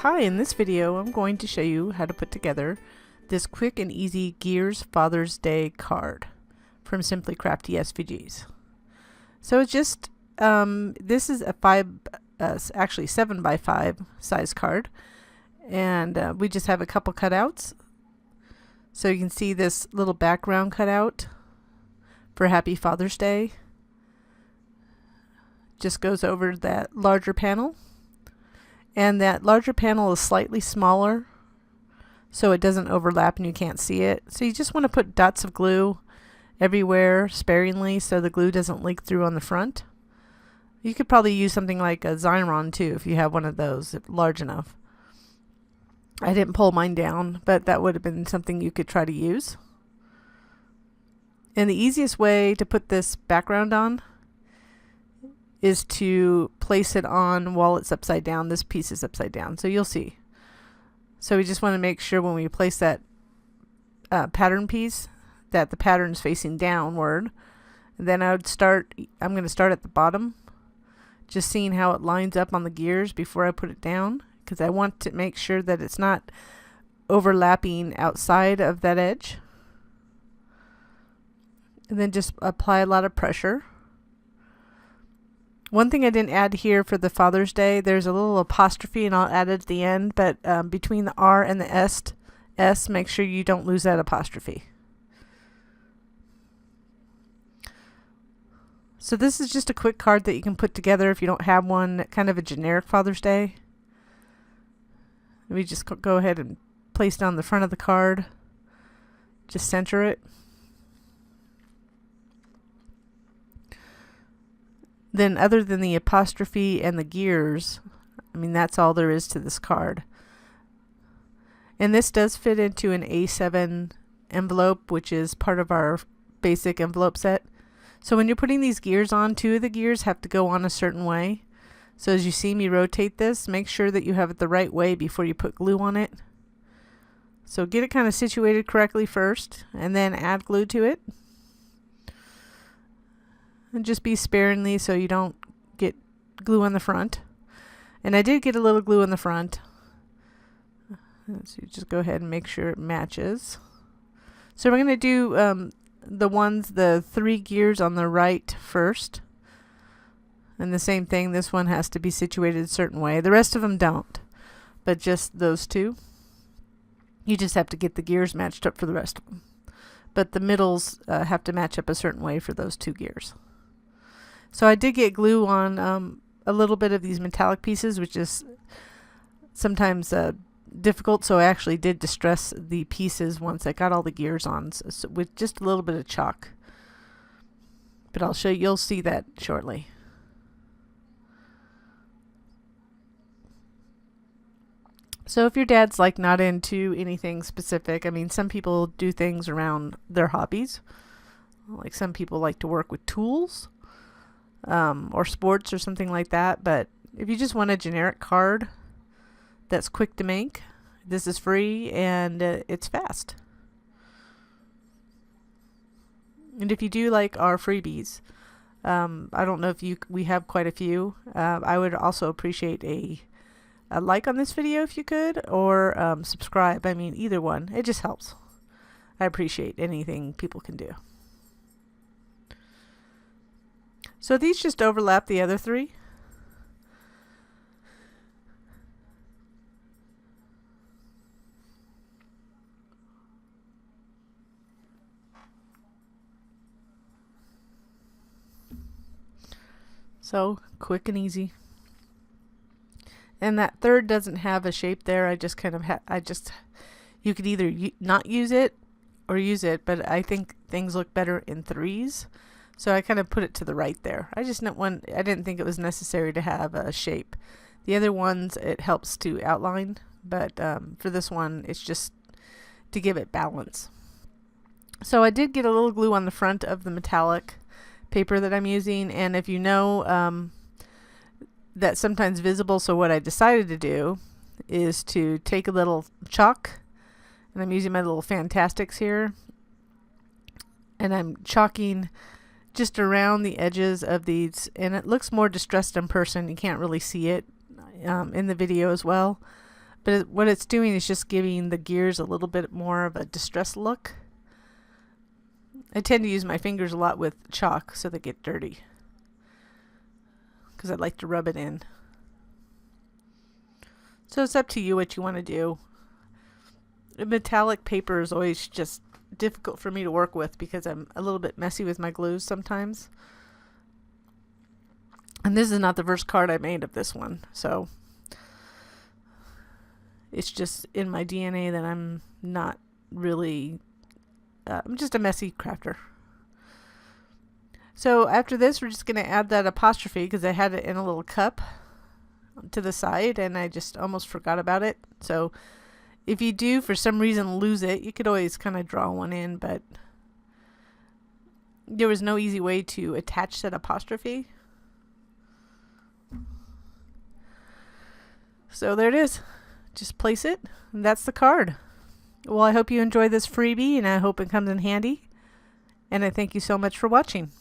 Hi, in this video I'm going to show you how to put together this quick and easy Gears Father's Day card from Simply Crafty SVGs. So it's just, this is a 7 by 5 size card, and we just have a couple cutouts. So you can see this little background cutout for Happy Father's Day. Just goes over that larger panel. And that larger panel is slightly smaller, so it doesn't overlap and you can't see it. So you just want to put dots of glue everywhere sparingly so the glue doesn't leak through on the front. You could probably use something like a Xyron too if you have one of those large enough. I didn't pull mine down, but that would have been something you could try to use. And the easiest way to put this background on is to place it on while it's upside down. This piece is upside down, so you'll see. So we just want to make sure when we place that pattern piece that the pattern is facing downward. And then I'm going to start at the bottom, just seeing how it lines up on the gears before I put it down, because I want to make sure that it's not overlapping outside of that edge. And then just apply a lot of pressure. One thing I didn't add here for the Father's Day, there's a little apostrophe, and I'll add it at the end, but between the R and the S, make sure you don't lose that apostrophe. So this is just a quick card that you can put together if you don't have one, kind of a generic Father's Day. We just go ahead and place it on the front of the card. Just center it. Then other than the apostrophe and the gears, I mean, that's all there is to this card. And this does fit into an A7 envelope, which is part of our basic envelope set. So when you're putting these gears on, 2 of the gears have to go on a certain way. So as you see me rotate this, make sure that you have it the right way before you put glue on it. So get it kind of situated correctly first, and then add glue to it. And just be sparingly so you don't get glue on the front. And I did get a little glue on the front. So you just go ahead and make sure it matches. So we're going to do the 3 gears on the right first. And the same thing, this one has to be situated a certain way. The rest of them don't, but just those 2. You just have to get the gears matched up for the rest of them. But the middles have to match up a certain way for those 2 gears. So I did get glue on a little bit of these metallic pieces, which is sometimes difficult. So I actually did distress the pieces once I got all the gears on, so with just a little bit of chalk. But I'll show you, you'll see that shortly. So if your dad's like not into anything specific, I mean, some people do things around their hobbies. Like some people like to work with tools. Or sports or something like that. But if you just want a generic card that's quick to make, this is free and it's fast. And if you do like our freebies, I don't know if we have quite a few. I would also appreciate a like on this video if you could, or subscribe. I mean, either one. It just helps. I appreciate anything people can do. So these just overlap the other 3. So quick and easy. And that 3rd doesn't have a shape there. I just kind of you could either not use it or use it, but I think things look better in 3s. So I kind of put it to the right there. I didn't think it was necessary to have a shape. The other ones, it helps to outline, but for this one, it's just to give it balance. So I did get a little glue on the front of the metallic paper that I'm using, and if you know, that's sometimes visible, so what I decided to do is to take a little chalk, and I'm using my little Fantastics here, and I'm chalking just around the edges of these, and it looks more distressed in person. You can't really see it in the video as well, But what it's doing is just giving the gears a little bit more of a distressed look. I tend to use my fingers a lot with chalk so they get dirty, because I like to rub it in. So it's up to you what you want to do. Metallic paper is always just difficult for me to work with because I'm a little bit messy with my glues sometimes. And this is not the first card I made of this one, so it's just in my DNA that I'm not really, I'm just a messy crafter. So after this, we're just going to add that apostrophe because I had it in a little cup to the side and I just almost forgot about it. So if you do for some reason lose it, you could always kind of draw one in, but there was no easy way to attach that apostrophe. So there it is. Just place it, and that's the card. Well, I hope you enjoy this freebie, and I hope it comes in handy. And I thank you so much for watching.